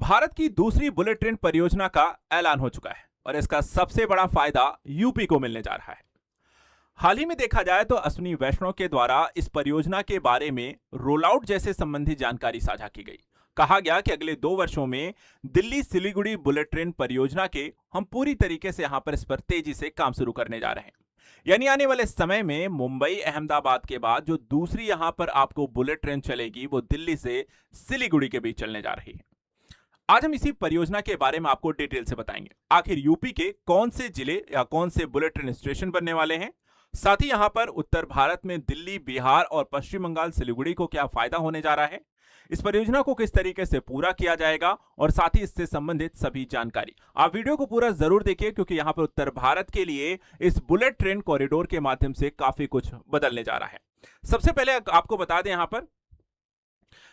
भारत की दूसरी bullet train परियोजना का ऐलान हो चुका है और इसका सबसे बड़ा फायदा यूपी को मिलने जा रहा है। हाल ही में देखा जाए तो अश्विनी वैष्णव के द्वारा इस परियोजना के बारे में रोल आउट जैसे संबंधी जानकारी साझा की गई। कहा गया कि अगले 2 वर्षों में दिल्ली सिलीगुड़ी बुलेट ट्रेन परियोजना के हम पूरी तरीके से यहां पर इस पर तेजी से काम शुरू करने जा रहे हैं। यानी आने वाले समय में मुंबई अहमदाबाद के बाद जो दूसरी यहां पर आपको बुलेट ट्रेन चलेगी वो दिल्ली से सिलीगुड़ी के बीच चलने जा रही है। आज हम इसी परियोजना के बारे में आपको डिटेल से बताएंगे। आखिर यूपी के कौन से जिले या कौन से बुलेट ट्रेन स्टेशन बनने वाले हैं, साथ ही यहां पर उत्तर भारत में दिल्ली, बिहार और पश्चिम बंगाल सिलीगुड़ी को क्या फायदा होने जा रहा है, इस परियोजना को किस तरीके से पूरा किया जाएगा और साथ ही इससे संबंधित सभी जानकारी। आप वीडियो को पूरा जरूर देखिए क्योंकि यहां पर उत्तर भारत के लिए इस बुलेट ट्रेन कॉरिडोर के माध्यम से काफी कुछ बदलने जा रहा है। सबसे पहले आपको बता दें, यहां पर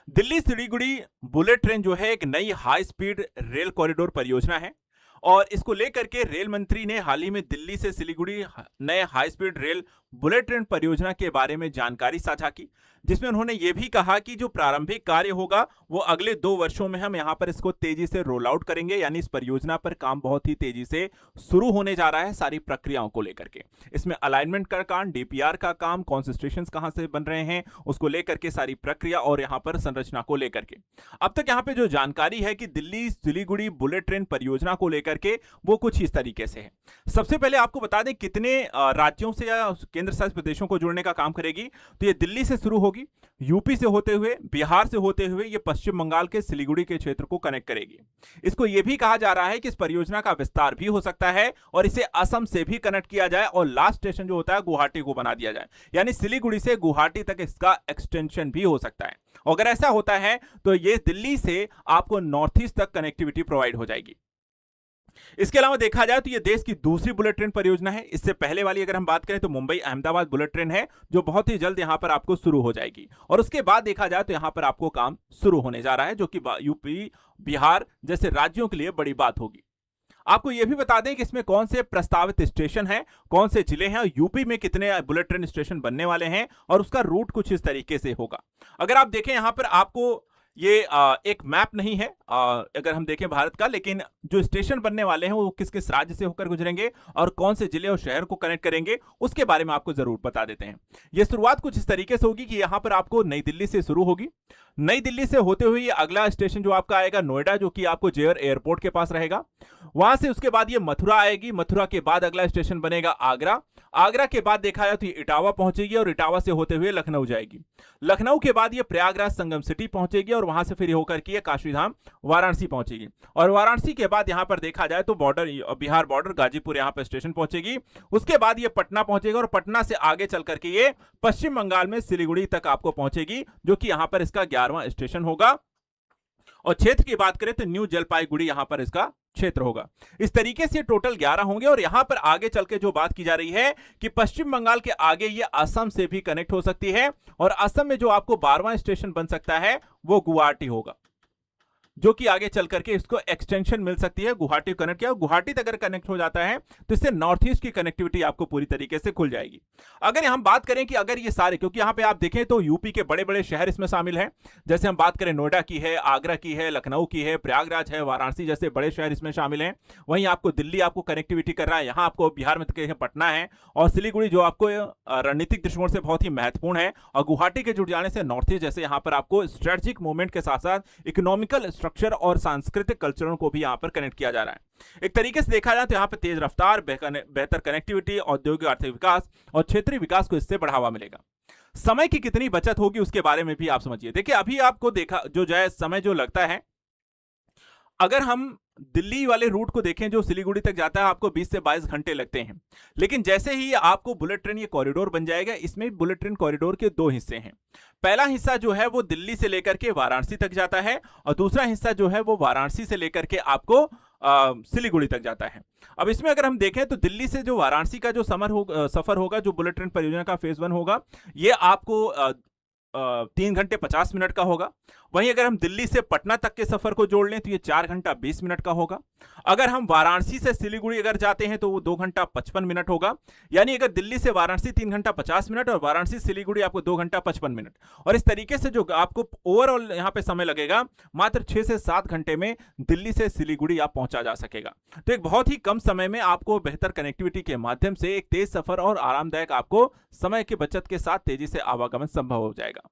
दिल्ली सिलीगुड़ी बुलेट ट्रेन जो है एक नई हाई स्पीड रेल कॉरिडोर परियोजना है और इसको लेकर के रेल मंत्री ने हाल ही में दिल्ली से सिलीगुड़ी नए high speed rail bullet train परियोजना के बारे में जानकारी साझा की, जिसमें उन्होंने ये भी कहा कि जो प्रारंभिक कार्य होगा वो अगले 2 वर्षों में हम यहां पर इसको तेजी से रोल आउट करेंगे। यानी इस परियोजना पर काम बहुत ही तेजी से शुरू होने जा रहा है सारी प्रक्रियाओं को लेकर के। इसमें अलाइनमेंट का काम, डीपीआर का काम, कौन से स्टेशन कहां से बन रहे हैं उसको लेकर के सारी प्रक्रिया और यहां पर संरचना को लेकर के अब तक यहां पे जो जानकारी है कि दिल्ली सिलीगुड़ी बुलेट ट्रेन परियोजना को लेकर के वो कुछ इस तरीके से है। सबसे पहले आपको बता दें कितने राज्यों से या केंद्र शासित प्रदेशों को जोड़ने का काम करेगी। तो ये दिल्ली से शुरू होगी, यूपी से होते हुए, बिहार से होते हुए ये पश्चिम बंगाल के सिलीगुड़ी के क्षेत्र को कनेक्ट करेगी। इसको यह भी कहा जा रहा है कि इस परियोजना का विस्तार भी हो सकता है और इसे असम से भी कनेक्ट किया जाए और लास्ट स्टेशन जो होता है गुवाहाटी को बना दिया जाए। यानी सिलीगुड़ी से गुवाहाटी तक इसका एक्सटेंशन भी हो सकता है। अगर ऐसा होता है तो ये दिल्ली से आपको नॉर्थ ईस्ट तक कनेक्टिविटी प्रोवाइड हो जाएगी। इसके अलावा देखा जाए तो यह देश की दूसरी बुलेट ट्रेन परियोजना है। इससे पहले वाली अगर हम बात करें तो मुंबई अहमदाबाद बुलेट ट्रेन है जो बहुत ही जल्द यहां पर आपको शुरू हो जाएगी और उसके बाद देखा जाए तो यहां पर आपको काम शुरू होने जा रहा है, जो कि यूपी, बिहार जैसे राज्यों के लिए बड़ी बात होगी। आपको यह भी बता दें कि इसमें कौन से प्रस्तावित स्टेशन हैं, कौन से जिले हैं, यूपी में कितने बुलेट ट्रेन स्टेशन बनने वाले हैं और उसका रूट कुछ इस तरीके से होगा। अगर आप देखें यहां पर आपको ये एक मैप नहीं है अगर हम देखें भारत का, लेकिन जो स्टेशन बनने वाले हैं वो किस किस राज्य से होकर गुजरेंगे और कौन से जिले और शहर को कनेक्ट करेंगे उसके बारे में आपको जरूर बता देते हैं। ये शुरुआत कुछ इस तरीके से होगी कि यहां पर आपको नई दिल्ली से शुरू होगी। नई दिल्ली से होते हुए ये अगला स्टेशन जो आपका आएगा नोएडा, जो कि आपको जेवर एयरपोर्ट के पास रहेगा। वहां से उसके बाद ये मथुरा आएगी, मथुरा के बाद अगला स्टेशन बनेगा आगरा। आगरा के बाद देखा जाए तो ये इटावा पहुंचेगी और इटावा से होते हुए लखनऊ जाएगी। लखनऊ के बाद ये प्रयागराज संगम सिटी पहुंचेगी और वहां से फिर होकर के काशीधाम वाराणसी पहुंचेगी और वाराणसी के बाद यहां पर देखा जाए तो बॉर्डर, बिहार बॉर्डर गाजीपुर यहां पर स्टेशन पहुंचेगी। उसके बाद ये पटना पहुंचेगा और पटना से आगे चल करके ये पश्चिम बंगाल में सिलीगुड़ी तक आपको पहुंचेगी, जो कि यहां पर इसका 11वां स्टेशन होगा। और क्षेत्र की बात करें तो न्यू जलपाईगुड़ी यहां पर इसका क्षेत्र होगा। इस तरीके से टोटल 11 होंगे और यहां पर आगे चल के जो बात की जा रही है कि पश्चिम बंगाल के आगे ये असम से भी कनेक्ट हो सकती है और असम में जो आपको 12वां स्टेशन बन सकता है वो गुवाहाटी होगा, जो कि आगे चल करके इसको एक्सटेंशन मिल सकती है। गुवाहाटी कनेक्ट किया, गुवाहाटी तक अगर कनेक्ट हो जाता है तो इससे नॉर्थ ईस्ट की कनेक्टिविटी आपको पूरी तरीके से खुल जाएगी। अगर हम बात करें कि अगर ये सारे, क्योंकि यहां पे आप देखें तो यूपी के बड़े बड़े शहर इसमें शामिल हैं, जैसे हम बात करें नोएडा की है, आगरा की है, लखनऊ की है, प्रयागराज है, वाराणसी जैसे बड़े शहर इसमें शामिल हैं। वहीं आपको दिल्ली आपको कनेक्टिविटी कर रहा है, यहाँ आपको बिहार में पटना है और सिलीगुड़ी जो आपको रणनीतिक दृष्टिकोण से बहुत ही महत्वपूर्ण है और गुवाहाटी के जुड़ जाने से नॉर्थ ईस्ट जैसे यहाँ पर आपको स्ट्रेटेजिक मूवमेंट के साथ साथ इकोनॉमिकल स्ट्रक्चर और सांस्कृतिक कल्चरों को भी यहां पर कनेक्ट किया जा रहा है। एक तरीके से देखा जाए तो यहां पर तेज रफ्तार, बेहतर कनेक्टिविटी, औद्योगिक आर्थिक विकास और क्षेत्रीय विकास को इससे बढ़ावा मिलेगा। समय की कितनी बचत होगी उसके बारे में भी आप समझिए। देखिए अभी आपको देखा जो जाए समय जो लगता है, अगर हम दिल्ली वाले रूट को देखें जो सिलीगुड़ी तक जाता है आपको 20 से 22 घंटे लगते हैं, लेकिन जैसे ही आपको बुलेट ट्रेन ये कॉरिडोर बन जाएगा, इसमें बुलेट ट्रेन कॉरिडोर के 2 हिस्से हैं। पहला हिस्सा जो है वो दिल्ली से लेकर के वाराणसी तक जाता है और दूसरा हिस्सा जो है वो वाराणसी से लेकर के आपको सिलीगुड़ी तक जाता है। अब इसमें अगर हम देखें तो दिल्ली से जो वाराणसी का जो सफर होगा, जो बुलेट ट्रेन परियोजना का फेज 1 होगा, ये आपको 3 घंटे 50 मिनट का होगा। वहीं अगर हम दिल्ली से पटना तक के सफर को जोड़ लें तो ये 4 घंटा 20 मिनट का होगा। अगर हम वाराणसी से सिलीगुड़ी अगर जाते हैं तो वो 2 घंटा 55 मिनट होगा। यानी अगर दिल्ली से वाराणसी 3 घंटा 50 मिनट और वाराणसी सिलीगुड़ी आपको 2 घंटा 55 मिनट। और इस तरीके से जो आपको ओवरऑल यहाँ पे समय लगेगा मात्र 6 से 7 घंटे में दिल्ली से सिलीगुड़ी आप पहुंचा जा सकेगा। तो एक बहुत ही कम समय में आपको बेहतर कनेक्टिविटी के माध्यम से एक तेज सफर और आरामदायक आपको समय की बचत के साथ तेजी से आवागमन संभव हो जाएगा।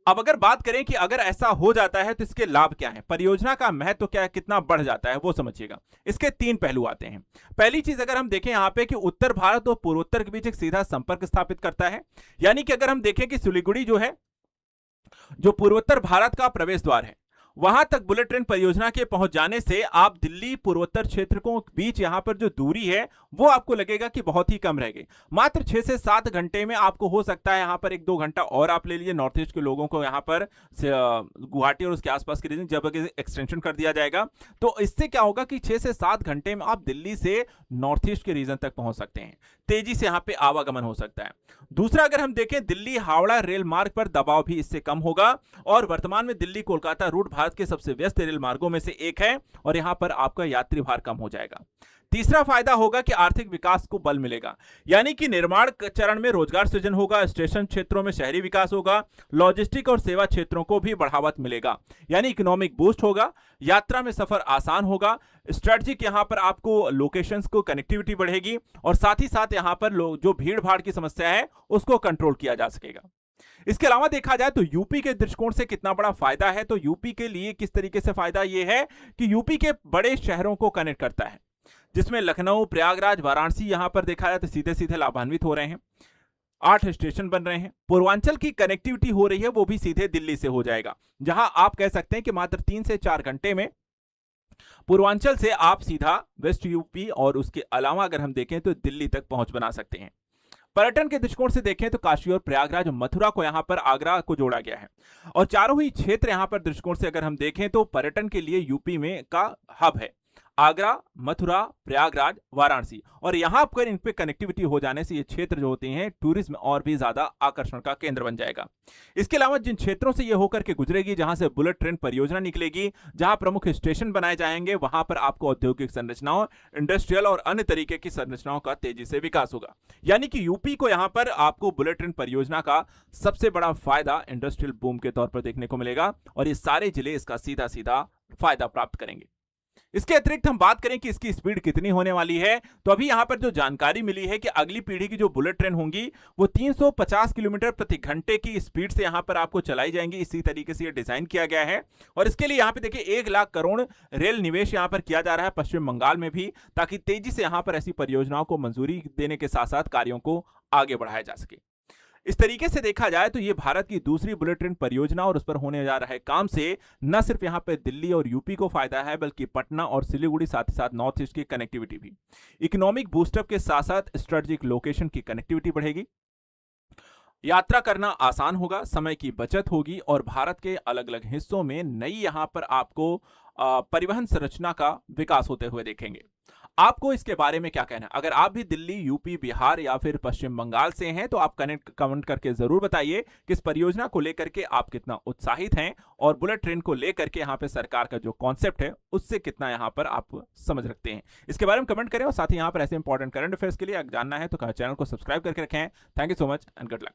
अब अगर बात करें कि अगर ऐसा हो जाता है तो इसके लाभ क्या हैं, परियोजना का महत्व क्या है, कितना बढ़ जाता है, वो समझिएगा। इसके 3 पहलू आते हैं। पहली चीज अगर हम देखें यहाँ पे कि उत्तर भारत और पूर्वोत्तर के बीच एक सीधा संपर्क स्थापित करता है। यानी कि अगर हम देखें कि सिलीगुड़ी जो है, जो पूर्वोत्तर भारत का प्रवेश द्वार है, वहां तक बुलेट ट्रेन परियोजना के पहुंच जाने से आप दिल्ली पूर्वोत्तर क्षेत्र को बीच यहां पर जो दूरी है वो आपको लगेगा कि बहुत ही कम रह गई। मात्र 6 से 7 घंटे में आपको हो सकता है यहां पर 1-2 घंटा और आप ले लीजिए। नॉर्थ ईस्ट के लोगों को यहां पर गुवाहाटी और उसके आसपास के रीजन जब एक्सटेंशन कर दिया जाएगा तो इससे क्या होगा कि 6 से 7 घंटे में आप दिल्ली से नॉर्थ ईस्ट के रीजन तक पहुंच सकते हैं। तेजी से यहां पे आवागमन हो सकता है। दूसरा, अगर हम देखें दिल्ली हावड़ा रेल मार्ग पर दबाव भी इससे कम होगा और वर्तमान में दिल्ली कोलकाता रूट भारत के सबसे व्यस्त रेल मार्गों में से एक है और यहां पर आपका यात्री भार कम हो जाएगा। तीसरा फायदा होगा कि आर्थिक विकास को बल मिलेगा। यानी कि निर्माण चरण में रोजगार सृजन होगा, स्टेशन क्षेत्रों में शहरी विकास होगा, लॉजिस्टिक और सेवा क्षेत्रों को भी बढ़ावा मिलेगा। यानी इकोनॉमिक बूस्ट होगा, यात्रा में सफर आसान होगा, स्ट्रेटजिक यहां पर आपको लोकेशंस को कनेक्टिविटी बढ़ेगी और साथ ही साथ यहां पर जो भीड़ भाड़ की समस्या है उसको कंट्रोल किया जा सकेगा। इसके अलावा देखा जाए तो यूपी के दृष्टिकोण से कितना बड़ा फायदा है, तो यूपी के लिए किस तरीके से फायदा यह है कि यूपी के बड़े शहरों को कनेक्ट करता है, जिसमें लखनऊ, प्रयागराज, वाराणसी यहां पर देखा जाए तो सीधे सीधे लाभान्वित हो रहे हैं। 8 स्टेशन बन रहे हैं। पूर्वांचल की कनेक्टिविटी हो रही है वो भी सीधे दिल्ली से हो जाएगा, जहां आप कह सकते हैं कि मात्र 3 से 4 घंटे में पूर्वांचल से आप सीधा वेस्ट यूपी और उसके अलावा अगर हम देखें तो दिल्ली तक पहुंच बना सकते हैं। पर्यटन के दृष्टिकोण से देखें तो काशी और प्रयागराज, मथुरा को यहां पर आगरा को जोड़ा गया है और चारों ही क्षेत्र यहां पर दृष्टिकोण से अगर हम देखें तो पर्यटन के लिए यूपी में का हब है। आगरा, मथुरा, प्रयागराज, वाराणसी और यहां पर इन पे कनेक्टिविटी हो जाने से ये क्षेत्र जो होते हैं टूरिज्म और भी ज्यादा आकर्षण का केंद्र बन जाएगा। इसके अलावा जिन क्षेत्रों से ये होकर के गुजरेगी, जहां से बुलेट ट्रेन परियोजना निकलेगी, जहां प्रमुख स्टेशन बनाए जाएंगे, वहां पर आपको औद्योगिक संरचनाओं, इंडस्ट्रियल और अन्य तरीके की संरचनाओं का तेजी से विकास होगा। यानी कि यूपी को यहां पर आपको बुलेट ट्रेन परियोजना का सबसे बड़ा फायदा इंडस्ट्रियल बूम के तौर पर देखने को मिलेगा और ये सारे जिले इसका सीधा सीधा फायदा प्राप्त करेंगे। इसके अतिरिक्त हम बात करें कि इसकी स्पीड कितनी होने वाली है, तो अभी यहां पर जो जानकारी मिली है कि अगली पीढ़ी की जो बुलेट ट्रेन होंगी वो 350 किलोमीटर प्रति घंटे की स्पीड से यहां पर आपको चलाई जाएंगी। इसी तरीके से ये डिजाइन किया गया है और इसके लिए यहां पे देखिए 1 लाख करोड़ रेल निवेश यहां पर किया जा रहा है पश्चिम बंगाल में भी, ताकि तेजी से यहां पर ऐसी परियोजनाओं को मंजूरी देने के साथ साथ कार्यों को आगे बढ़ाया जा सके। इस तरीके से देखा जाए तो ये भारत की दूसरी बुलेट ट्रेन परियोजना और उस पर होने जा रहे काम से न सिर्फ यहां पे दिल्ली और यूपी को फायदा है, बल्कि पटना और सिलीगुड़ी साथ ही साथ नॉर्थ ईस्ट की कनेक्टिविटी भी, इकोनॉमिक बूस्टअप के साथ साथ स्ट्रेटेजिक लोकेशन की कनेक्टिविटी बढ़ेगी, यात्रा करना आसान होगा, समय की बचत होगी और भारत के अलग अलग हिस्सों में नई यहां पर आपको परिवहन संरचना का विकास होते हुए देखेंगे। आपको इसके बारे में क्या कहना है? अगर आप भी दिल्ली, यूपी, बिहार या फिर पश्चिम बंगाल से हैं तो आप कमेंट करके जरूर बताइए कि इस परियोजना को लेकर के आप कितना उत्साहित हैं और बुलेट ट्रेन को लेकर के यहाँ पे सरकार का जो कॉन्सेप्ट है उससे कितना यहाँ पर आप समझ रखते हैं। इसके बारे में कमेंट करें और साथ ही यहाँ पर ऐसे इंपॉर्टेंट करंट अफेयर्स के लिए जानना है तो चैनल को सब्सक्राइब करके रखें। Thank you so much and good luck.